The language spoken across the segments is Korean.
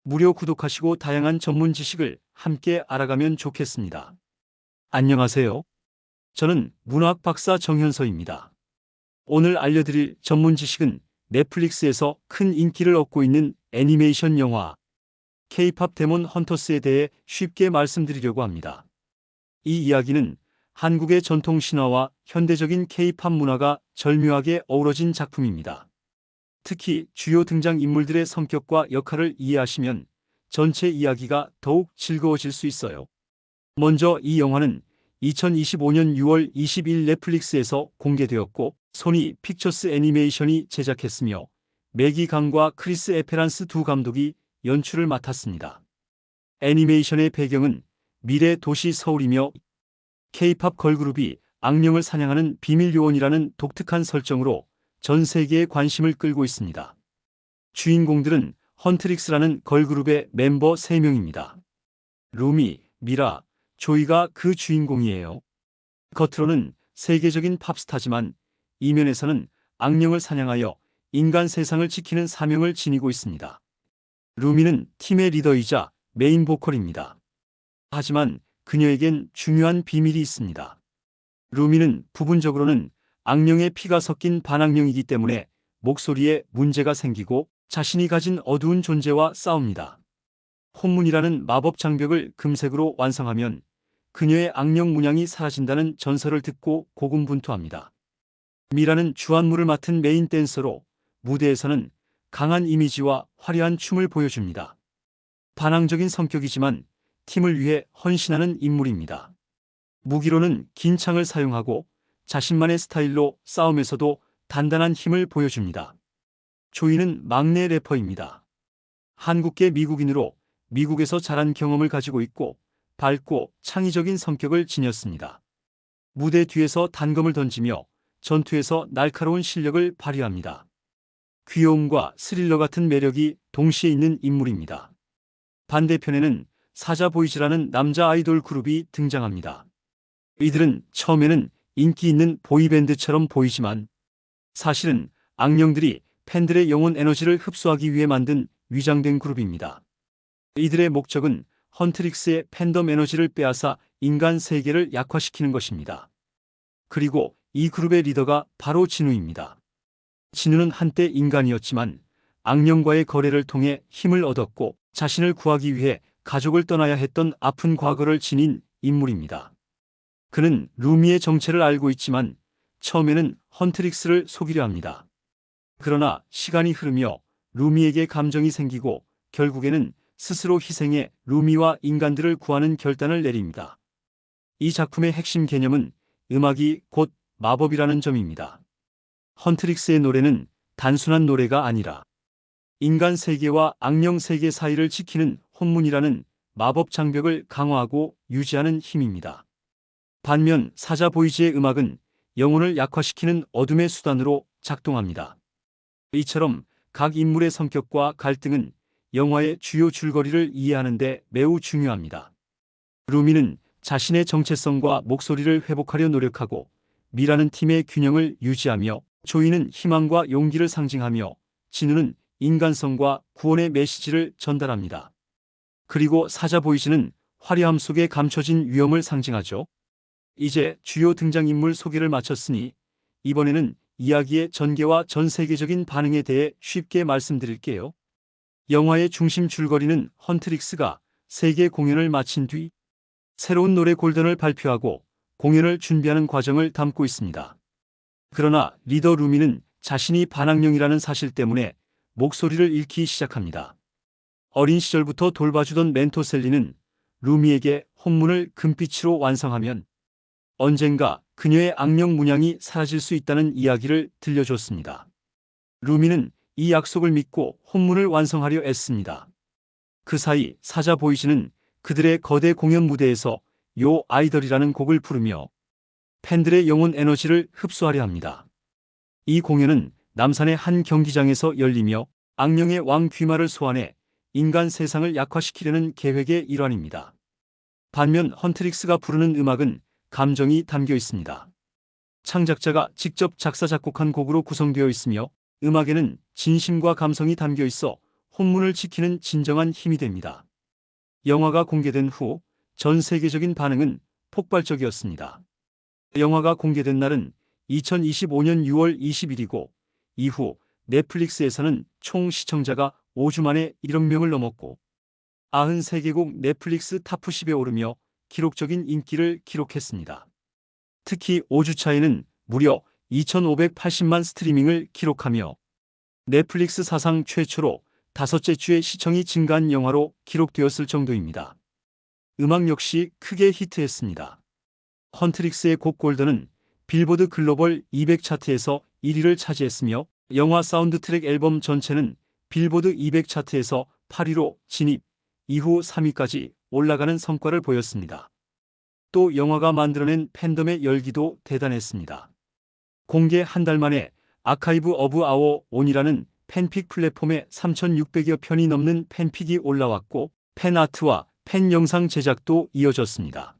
무료 구독하시고 다양한 전문 지식을 함께 알아가면 좋겠습니다. 안녕하세요. 저는 문화학 박사 정현서입니다. 오늘 알려드릴 전문 지식은 넷플릭스에서 큰 인기를 얻고 있는 애니메이션 영화 K-팝 데몬 헌터스에 대해 쉽게 말씀드리려고 합니다. 이 이야기는 한국의 전통 신화와 현대적인 K-팝 문화가 절묘하게 어우러진 작품입니다. 특히 주요 등장인물들의 성격과 역할을 이해하시면 전체 이야기가 더욱 즐거워질 수 있어요. 먼저 이 영화는 2025년 6월 20일 넷플릭스에서 공개되었고 소니 픽처스 애니메이션이 제작했으며 매기 강과 크리스 에페란스 두 감독이 연출을 맡았습니다. 애니메이션의 배경은 미래 도시 서울이며 K-팝 걸그룹이 악령을 사냥하는 비밀 요원이라는 독특한 설정으로 전 세계의 관심을 끌고 있습니다. 주인공들은 헌트릭스라는 걸그룹의 멤버 3명입니다. 루미, 미라, 조이가 그 주인공이에요. 겉으로는 세계적인 팝스타지만 이면에서는 악령을 사냥하여 인간 세상을 지키는 사명을 지니고 있습니다. 루미는 팀의 리더이자 메인 보컬입니다. 하지만 그녀에겐 중요한 비밀이 있습니다. 루미는 부분적으로는 악령의 피가 섞인 반악령이기 때문에 목소리에 문제가 생기고 자신이 가진 어두운 존재와 싸웁니다. 혼문이라는 마법 장벽을 금색으로 완성하면 그녀의 악령 문양이 사라진다는 전설을 듣고 고군분투합니다. 미라는 주안무를 맡은 메인 댄서로 무대에서는 강한 이미지와 화려한 춤을 보여줍니다. 반항적인 성격이지만 팀을 위해 헌신하는 인물입니다. 무기로는 긴 창을 사용하고 자신만의 스타일로 싸움에서도 단단한 힘을 보여줍니다. 조이는 막내 래퍼입니다. 한국계 미국인으로 미국에서 자란 경험을 가지고 있고 밝고 창의적인 성격을 지녔습니다. 무대 뒤에서 단검을 던지며 전투에서 날카로운 실력을 발휘합니다. 귀여움과 스릴러 같은 매력이 동시에 있는 인물입니다. 반대편에는 사자보이즈라는 남자 아이돌 그룹이 등장합니다. 이들은 처음에는 인기 있는 보이밴드처럼 보이지만 사실은 악령들이 팬들의 영혼 에너지를 흡수하기 위해 만든 위장된 그룹입니다. 이들의 목적은 헌트릭스의 팬덤 에너지를 빼앗아 인간 세계를 약화시키는 것입니다. 그리고 이 그룹의 리더가 바로 진우입니다. 진우는 한때 인간이었지만 악령과의 거래를 통해 힘을 얻었고 자신을 구하기 위해 가족을 떠나야 했던 아픈 과거를 지닌 인물입니다. 그는 루미의 정체를 알고 있지만 처음에는 헌트릭스를 속이려 합니다. 그러나 시간이 흐르며 루미에게 감정이 생기고 결국에는 스스로 희생해 루미와 인간들을 구하는 결단을 내립니다. 이 작품의 핵심 개념은 음악이 곧 마법이라는 점입니다. 헌트릭스의 노래는 단순한 노래가 아니라 인간 세계와 악령 세계 사이를 지키는 혼문이라는 마법 장벽을 강화하고 유지하는 힘입니다. 반면 사자보이즈의 음악은 영혼을 약화시키는 어둠의 수단으로 작동합니다. 이처럼 각 인물의 성격과 갈등은 영화의 주요 줄거리를 이해하는 데 매우 중요합니다. 루미는 자신의 정체성과 목소리를 회복하려 노력하고 미라는 팀의 균형을 유지하며 조이는 희망과 용기를 상징하며 진우는 인간성과 구원의 메시지를 전달합니다. 그리고 사자보이즈는 화려함 속에 감춰진 위험을 상징하죠. 이제 주요 등장인물 소개를 마쳤으니 이번에는 이야기의 전개와 전 세계적인 반응에 대해 쉽게 말씀드릴게요. 영화의 중심 줄거리는 헌트릭스가 세계 공연을 마친 뒤 새로운 노래 골든을 발표하고 공연을 준비하는 과정을 담고 있습니다. 그러나 리더 루미는 자신이 반악령이라는 사실 때문에 목소리를 잃기 시작합니다. 어린 시절부터 돌봐주던 멘토 셀리는 루미에게 혼문을 금빛으로 완성하면 언젠가 그녀의 악령 문양이 사라질 수 있다는 이야기를 들려줬습니다. 루미는 이 약속을 믿고 혼문을 완성하려 애씁니다. 그 사이 사자보이즈는 그들의 거대 공연 무대에서 요 아이돌이라는 곡을 부르며 팬들의 영혼 에너지를 흡수하려 합니다. 이 공연은 남산의 한 경기장에서 열리며 악령의 왕 귀마를 소환해 인간 세상을 약화시키려는 계획의 일환입니다. 반면 헌트릭스가 부르는 음악은 감정이 담겨 있습니다. 창작자가 직접 작사 작곡한 곡으로 구성되어 있으며 음악에는 진심과 감성이 담겨 있어 혼문을 지키는 진정한 힘이 됩니다. 영화가 공개된 후 전 세계적인 반응은 폭발적이었습니다. 영화가 공개된 날은 2025년 6월 20일이고 이후 넷플릭스에서는 총 시청자가 5주 만에 1억 명을 넘었고 93개국 넷플릭스 탑10에 오르며 기록적인 인기를 기록했습니다. 특히 5주차에는 무려 2,580만 스트리밍을 기록하며 넷플릭스 사상 최초로 5째 주에 시청이 증가한 영화로 기록되었을 정도입니다. 음악 역시 크게 히트했습니다. 헌트릭스의 곡 골든은 빌보드 글로벌 200 차트에서 1위를 차지했으며 영화 사운드 트랙 앨범 전체는 빌보드 200 차트에서 8위로 진입, 이후 3위까지 올라가는 성과를 보였습니다. 또 영화가 만들어낸 팬덤의 열기도 대단했습니다. 공개 한 달 만에 아카이브 오브 아워 온이라는 팬픽 플랫폼에 3,600여 편이 넘는 팬픽이 올라왔고 팬아트와 팬 영상 제작도 이어졌습니다.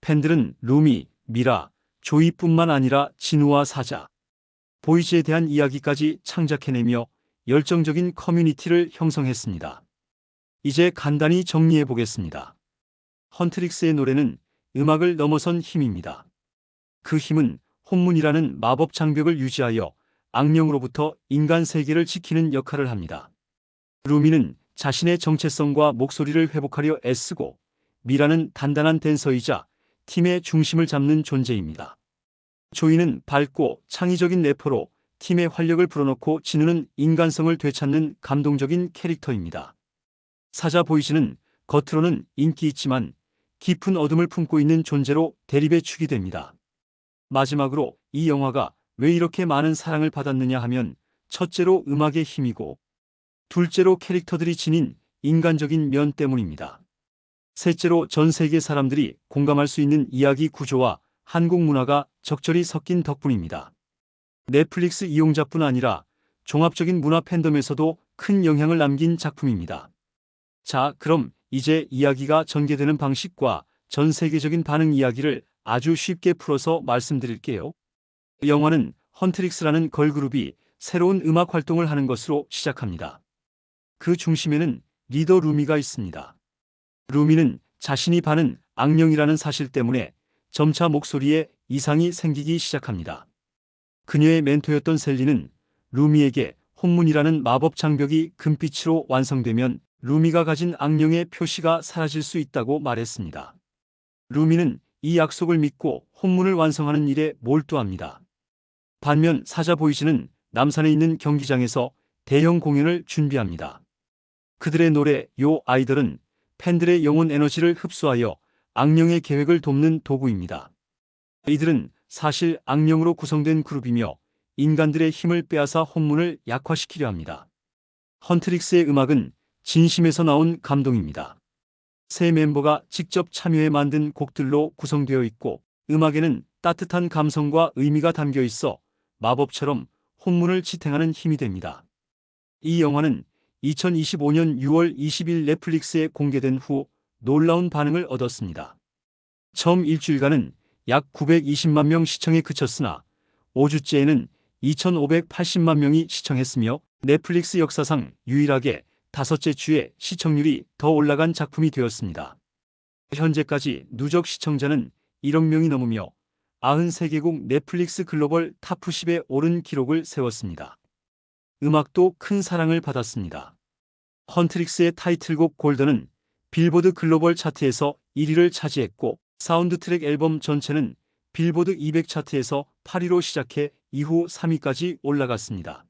팬들은 루미, 미라, 조이뿐만 아니라 진우와 사자, 보이즈에 대한 이야기까지 창작해내며 열정적인 커뮤니티를 형성했습니다. 이제 간단히 정리해 보겠습니다. 헌트릭스의 노래는 음악을 넘어선 힘입니다. 그 힘은 혼문이라는 마법 장벽을 유지하여 악령으로부터 인간 세계를 지키는 역할을 합니다. 루미는 자신의 정체성과 목소리를 회복하려 애쓰고 미라는 단단한 댄서이자 팀의 중심을 잡는 존재입니다. 조이는 밝고 창의적인 래퍼로 팀의 활력을 불어넣고 진우는 인간성을 되찾는 감동적인 캐릭터입니다. 사자 보이즈는 겉으로는 인기 있지만 깊은 어둠을 품고 있는 존재로 대립의 축이 됩니다. 마지막으로 이 영화가 왜 이렇게 많은 사랑을 받았느냐 하면 첫째로 음악의 힘이고 둘째로 캐릭터들이 지닌 인간적인 면 때문입니다. 셋째로 전 세계 사람들이 공감할 수 있는 이야기 구조와 한국 문화가 적절히 섞인 덕분입니다. 넷플릭스 이용자뿐 아니라 종합적인 문화 팬덤에서도 큰 영향을 남긴 작품입니다. 자, 그럼 이제 이야기가 전개되는 방식과 전 세계적인 반응 이야기를 아주 쉽게 풀어서 말씀드릴게요. 영화는 헌트릭스라는 걸그룹이 새로운 음악 활동을 하는 것으로 시작합니다. 그 중심에는 리더 루미가 있습니다. 루미는 자신이 반은 악령이라는 사실 때문에 점차 목소리에 이상이 생기기 시작합니다. 그녀의 멘토였던 셀리는 루미에게 혼문이라는 마법 장벽이 금빛으로 완성되면 루미가 가진 악령의 표시가 사라질 수 있다고 말했습니다. 루미는 이 약속을 믿고 혼문을 완성하는 일에 몰두합니다. 반면 사자 보이즈는 남산에 있는 경기장에서 대형 공연을 준비합니다. 그들의 노래 요 아이들은 팬들의 영혼 에너지를 흡수하여 악령의 계획을 돕는 도구입니다. 이들은 사실 악령으로 구성된 그룹이며 인간들의 힘을 빼앗아 혼문을 약화시키려 합니다. 헌트릭스의 음악은 진심에서 나온 감동입니다. 세 멤버가 직접 참여해 만든 곡들로 구성되어 있고 음악에는 따뜻한 감성과 의미가 담겨 있어 마법처럼 혼문을 지탱하는 힘이 됩니다. 이 영화는 2025년 6월 20일 넷플릭스에 공개된 후 놀라운 반응을 얻었습니다. 처음 일주일간은 약 920만 명 시청에 그쳤으나 5주째에는 2,580만 명이 시청했으며 넷플릭스 역사상 유일하게 5째 주에 시청률이 더 올라간 작품이 되었습니다. 현재까지 누적 시청자는 1억 명이 넘으며 93개국 넷플릭스 글로벌 탑10에 오른 기록을 세웠습니다. 음악도 큰 사랑을 받았습니다. 헌트릭스의 타이틀곡 골든은 빌보드 글로벌 차트에서 1위를 차지했고 사운드 트랙 앨범 전체는 빌보드 200 차트에서 8위로 시작해 이후 3위까지 올라갔습니다.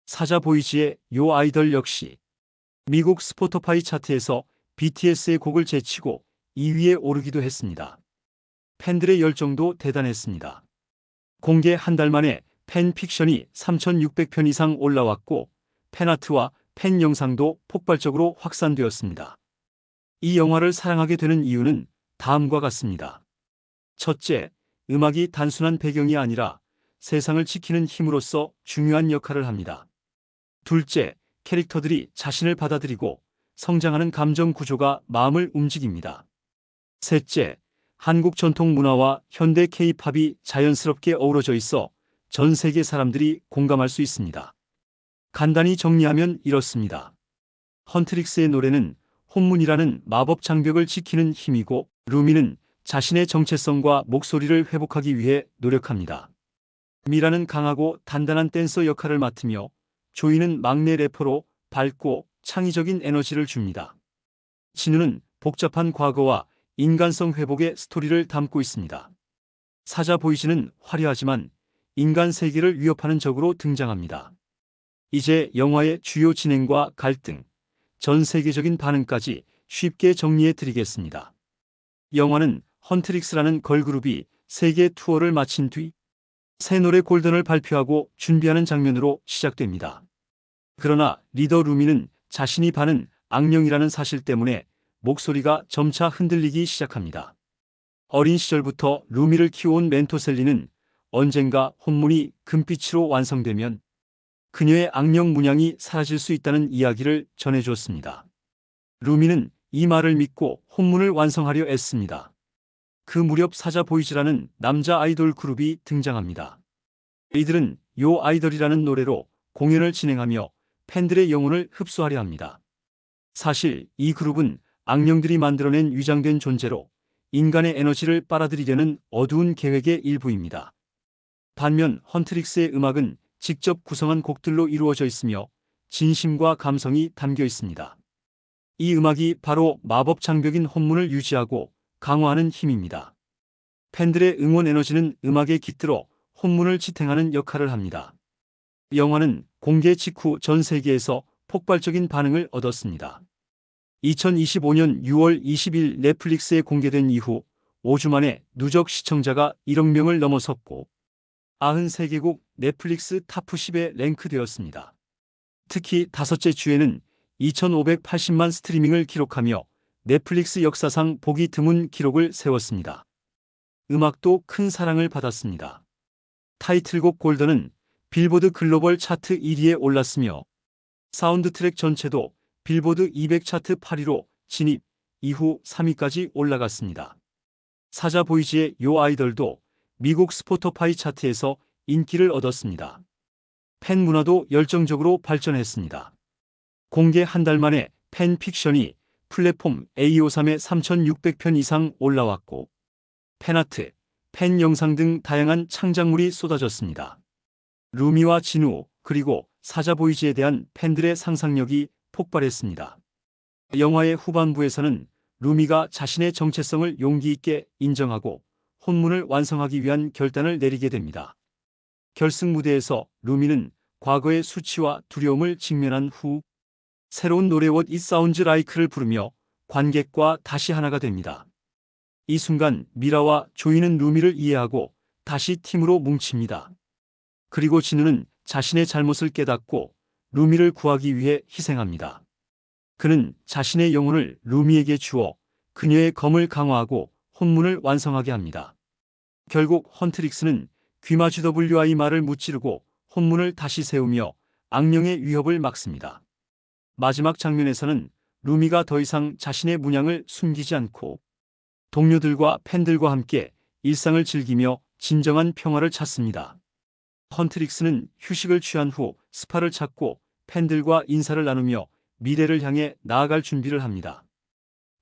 사자 보이즈의 요 아이들 역시 미국 스포티파이 차트에서 BTS의 곡을 제치고 2위에 오르기도 했습니다. 팬들의 열정도 대단했습니다. 공개 한 달 만에 팬픽션이 3,600편 이상 올라왔고 팬아트와 팬 영상도 폭발적으로 확산되었습니다. 이 영화를 사랑하게 되는 이유는 다음과 같습니다. 첫째, 음악이 단순한 배경이 아니라 세상을 지키는 힘으로서 중요한 역할을 합니다. 둘째, 캐릭터들이 자신을 받아들이고 성장하는 감정 구조가 마음을 움직입니다. 셋째, 한국 전통 문화와 현대 K-팝이 자연스럽게 어우러져 있어 전 세계 사람들이 공감할 수 있습니다. 간단히 정리하면 이렇습니다. 헌트릭스의 노래는 혼문이라는 마법 장벽을 지키는 힘이고, 루미는 자신의 정체성과 목소리를 회복하기 위해 노력합니다. 미라는 강하고 단단한 댄서 역할을 맡으며, 조이는 막내 래퍼로 밝고 창의적인 에너지를 줍니다. 진우는 복잡한 과거와 인간성 회복의 스토리를 담고 있습니다. 사자 보이즈는 화려하지만 인간 세계를 위협하는 적으로 등장합니다. 이제 영화의 주요 진행과 갈등, 전 세계적인 반응까지 쉽게 정리해 드리겠습니다. 영화는 헌트릭스라는 걸그룹이 세계 투어를 마친 뒤 새 노래 골든을 발표하고 준비하는 장면으로 시작됩니다. 그러나 리더 루미는 자신이 반은 악령이라는 사실 때문에 목소리가 점차 흔들리기 시작합니다. 어린 시절부터 루미를 키워온 멘토 셀리는 언젠가 혼문이 금빛으로 완성되면 그녀의 악령 문양이 사라질 수 있다는 이야기를 전해주었습니다. 루미는 이 말을 믿고 혼문을 완성하려 애씁니다. 그 무렵 사자 보이즈라는 남자 아이돌 그룹이 등장합니다. 이들은 요 아이돌이라는 노래로 공연을 진행하며 팬들의 영혼을 흡수하려 합니다. 사실 이 그룹은 악령들이 만들어낸 위장된 존재로 인간의 에너지를 빨아들이려는 어두운 계획의 일부입니다. 반면 헌트릭스의 음악은 직접 구성한 곡들로 이루어져 있으며 진심과 감성이 담겨 있습니다. 이 음악이 바로 마법 장벽인 혼문을 유지하고 강화하는 힘입니다. 팬들의 응원 에너지는 음악에 깃들어 혼문을 지탱하는 역할을 합니다. 영화는 공개 직후 전 세계에서 폭발적인 반응을 얻었습니다. 2025년 6월 20일 넷플릭스에 공개된 이후 5주 만에 누적 시청자가 1억 명을 넘어섰고 93개국 넷플릭스 탑 10에 랭크되었습니다. 특히 다섯째 주에는 2,580만 스트리밍을 기록하며 넷플릭스 역사상 보기 드문 기록을 세웠습니다. 음악도 큰 사랑을 받았습니다. 타이틀곡 골든은 빌보드 글로벌 차트 1위에 올랐으며 사운드 트랙 전체도 빌보드 200 차트 8위로 진입, 이후 3위까지 올라갔습니다. 사자 보이즈의 요 아이돌도 미국 스포티파이 차트에서 인기를 얻었습니다. 팬 문화도 열정적으로 발전했습니다. 공개 한 달 만에 팬픽션이 플랫폼 A53에 3,600편 이상 올라왔고 팬아트, 팬 영상 등 다양한 창작물이 쏟아졌습니다. 루미와 진우 그리고 사자 보이즈에 대한 팬들의 상상력이 폭발했습니다. 영화의 후반부에서는 루미가 자신의 정체성을 용기 있게 인정하고 혼문을 완성하기 위한 결단을 내리게 됩니다. 결승 무대에서 루미는 과거의 수치와 두려움을 직면한 후 새로운 노래 What It Sounds Like를 부르며 관객과 다시 하나가 됩니다. 이 순간 미라와 조이는 루미를 이해하고 다시 팀으로 뭉칩니다. 그리고 진우는 자신의 잘못을 깨닫고 루미를 구하기 위해 희생합니다. 그는 자신의 영혼을 루미에게 주어 그녀의 검을 강화하고 혼문을 완성하게 합니다. 결국 헌트릭스는 귀마주 WI 말을 무찌르고 혼문을 다시 세우며 악령의 위협을 막습니다. 마지막 장면에서는 루미가 더 이상 자신의 문양을 숨기지 않고 동료들과 팬들과 함께 일상을 즐기며 진정한 평화를 찾습니다. 헌트릭스는 휴식을 취한 후 스파를 찾고 팬들과 인사를 나누며 미래를 향해 나아갈 준비를 합니다.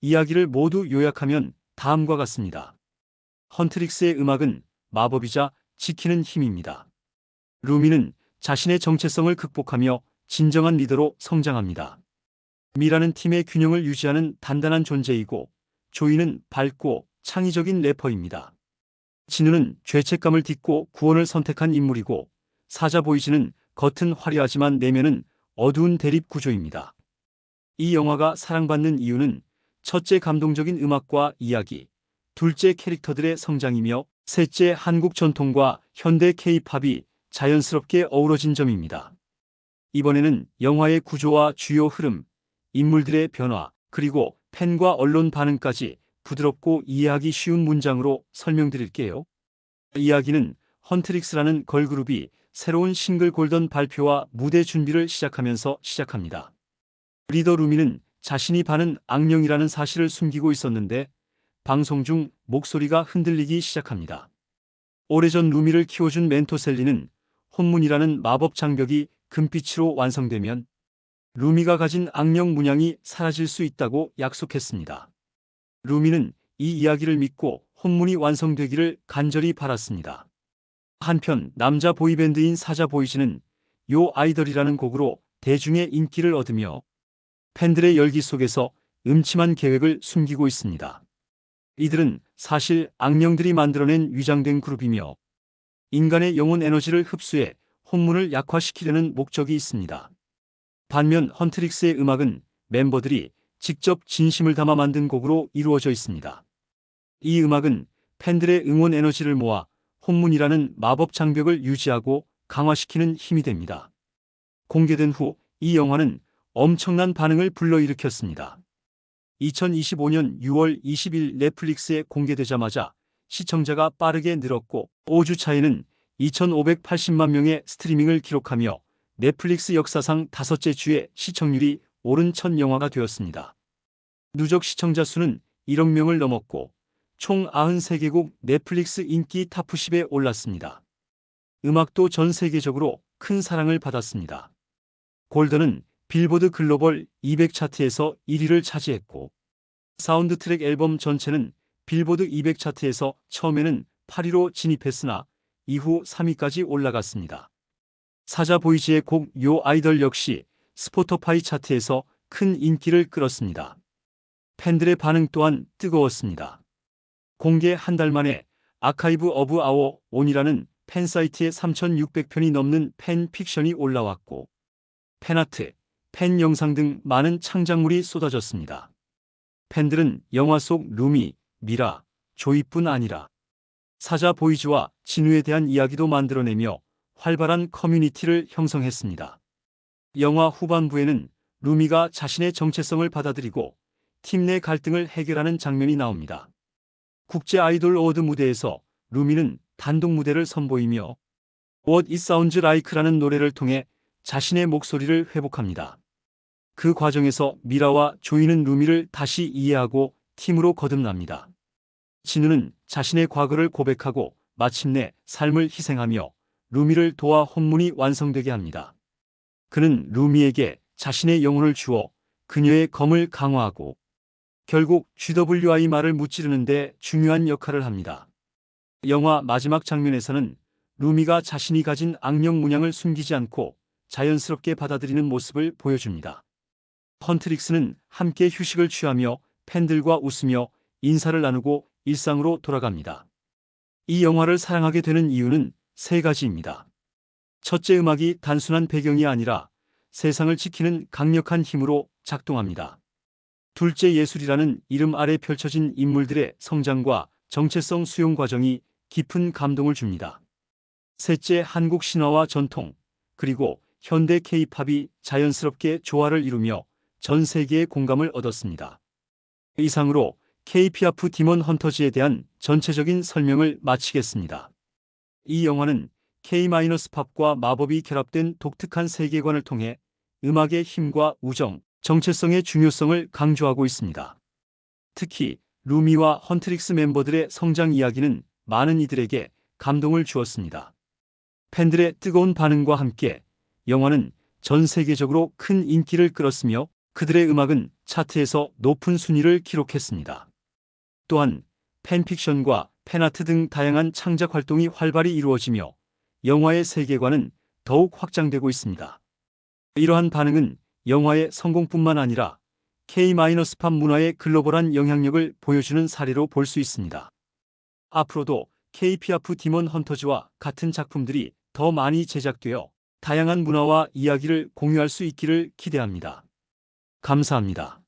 이야기를 모두 요약하면 다음과 같습니다. 헌트릭스의 음악은 마법이자 지키는 힘입니다. 루미는 자신의 정체성을 극복하며 진정한 리더로 성장합니다. 미라는 팀의 균형을 유지하는 단단한 존재이고 조이는 밝고 창의적인 래퍼입니다. 진우는 죄책감을 딛고 구원을 선택한 인물이고 사자 보이즈는 겉은 화려하지만 내면은 어두운 대립 구조입니다. 이 영화가 사랑받는 이유는 첫째 감동적인 음악과 이야기, 둘째 캐릭터들의 성장이며 셋째 한국 전통과 현대 K-팝이 자연스럽게 어우러진 점입니다. 이번에는 영화의 구조와 주요 흐름, 인물들의 변화, 그리고 팬과 언론 반응까지 부드럽고 이해하기 쉬운 문장으로 설명드릴게요. 이야기는 헌트릭스라는 걸그룹이 새로운 싱글 골든 발표와 무대 준비를 시작하면서 시작합니다. 리더 루미는 자신이 반은 악령이라는 사실을 숨기고 있었는데 방송 중 목소리가 흔들리기 시작합니다. 오래전 루미를 키워준 멘토 셀리는 혼문이라는 마법 장벽이 금빛으로 완성되면 루미가 가진 악력 문양이 사라질 수 있다고 약속했습니다. 루미는 이 이야기를 믿고 혼문이 완성되기를 간절히 바랐습니다. 한편 남자 보이밴드인 사자보이즈는 요 아이돌이라는 곡으로 대중의 인기를 얻으며 팬들의 열기 속에서 음침한 계획을 숨기고 있습니다. 이들은 사실 악령들이 만들어낸 위장된 그룹이며 인간의 영혼 에너지를 흡수해 혼문을 약화시키려는 목적이 있습니다. 반면 헌트릭스의 음악은 멤버들이 직접 진심을 담아 만든 곡으로 이루어져 있습니다. 이 음악은 팬들의 응원 에너지를 모아 혼문이라는 마법 장벽을 유지하고 강화시키는 힘이 됩니다. 공개된 후 이 영화는 엄청난 반응을 불러일으켰습니다. 2025년 6월 20일 넷플릭스에 공개되자마자 시청자가 빠르게 늘었고 5주 차에는 2,580만 명의 스트리밍을 기록하며 넷플릭스 역사상 5째 주에 시청률이 오른 첫 영화가 되었습니다. 누적 시청자 수는 1억 명을 넘었고 총 93개국 넷플릭스 인기 탑10에 올랐습니다. 음악도 전 세계적으로 큰 사랑을 받았습니다. 골든은 빌보드 글로벌 200 차트에서 1위를 차지했고 사운드 트랙 앨범 전체는 빌보드 200 차트에서 처음에는 8위로 진입했으나 이후 3위까지 올라갔습니다. 사자보이즈의 곡 요 아이돌 역시 스포티파이 차트에서 큰 인기를 끌었습니다. 팬들의 반응 또한 뜨거웠습니다. 공개 한 달 만에 아카이브 오브 아워 온이라는 팬사이트에 3,600편이 넘는 팬픽션이 올라왔고 팬아트, 팬 영상 등 많은 창작물이 쏟아졌습니다. 팬들은 영화 속 루미, 미라, 조이뿐 아니라 사자 보이즈와 진우에 대한 이야기도 만들어내며 활발한 커뮤니티를 형성했습니다. 영화 후반부에는 루미가 자신의 정체성을 받아들이고 팀 내 갈등을 해결하는 장면이 나옵니다. 국제 아이돌 어워드 무대에서 루미는 단독 무대를 선보이며 What It Sounds Like라는 노래를 통해 자신의 목소리를 회복합니다. 그 과정에서 미라와 조이는 루미를 다시 이해하고 팀으로 거듭납니다. 진우는 자신의 과거를 고백하고 마침내 삶을 희생하며 루미를 도와 혼문이 완성되게 합니다. 그는 루미에게 자신의 영혼을 주어 그녀의 검을 강화하고 결국 GWI 말을 무찌르는데 중요한 역할을 합니다. 영화 마지막 장면에서는 루미가 자신이 가진 악령 문양을 숨기지 않고 자연스럽게 받아들이는 모습을 보여줍니다. 헌트릭스는 함께 휴식을 취하며 팬들과 웃으며 인사를 나누고 일상으로 돌아갑니다. 이 영화를 사랑하게 되는 이유는 3가지입니다. 첫째, 음악이 단순한 배경이 아니라 세상을 지키는 강력한 힘으로 작동합니다. 둘째, 예술이라는 이름 아래 펼쳐진 인물들의 성장과 정체성 수용 과정이 깊은 감동을 줍니다. 셋째, 한국 신화와 전통, 그리고 현대 K-팝이 자연스럽게 조화를 이루며 전 세계의 공감을 얻었습니다. 이상으로 K-팝 디몬 헌터즈에 대한 전체적인 설명을 마치겠습니다. 이 영화는 K-팝과 마법이 결합된 독특한 세계관을 통해 음악의 힘과 우정, 정체성의 중요성을 강조하고 있습니다. 특히 루미와 헌트릭스 멤버들의 성장 이야기는 많은 이들에게 감동을 주었습니다. 팬들의 뜨거운 반응과 함께 영화는 전 세계적으로 큰 인기를 끌었으며 그들의 음악은 차트에서 높은 순위를 기록했습니다. 또한 팬픽션과 팬아트 등 다양한 창작 활동이 활발히 이루어지며 영화의 세계관은 더욱 확장되고 있습니다. 이러한 반응은 영화의 성공뿐만 아니라 K-팝 문화의 글로벌한 영향력을 보여주는 사례로 볼 수 있습니다. 앞으로도 K-팝 디몬 헌터즈와 같은 작품들이 더 많이 제작되어 다양한 문화와 이야기를 공유할 수 있기를 기대합니다. 감사합니다.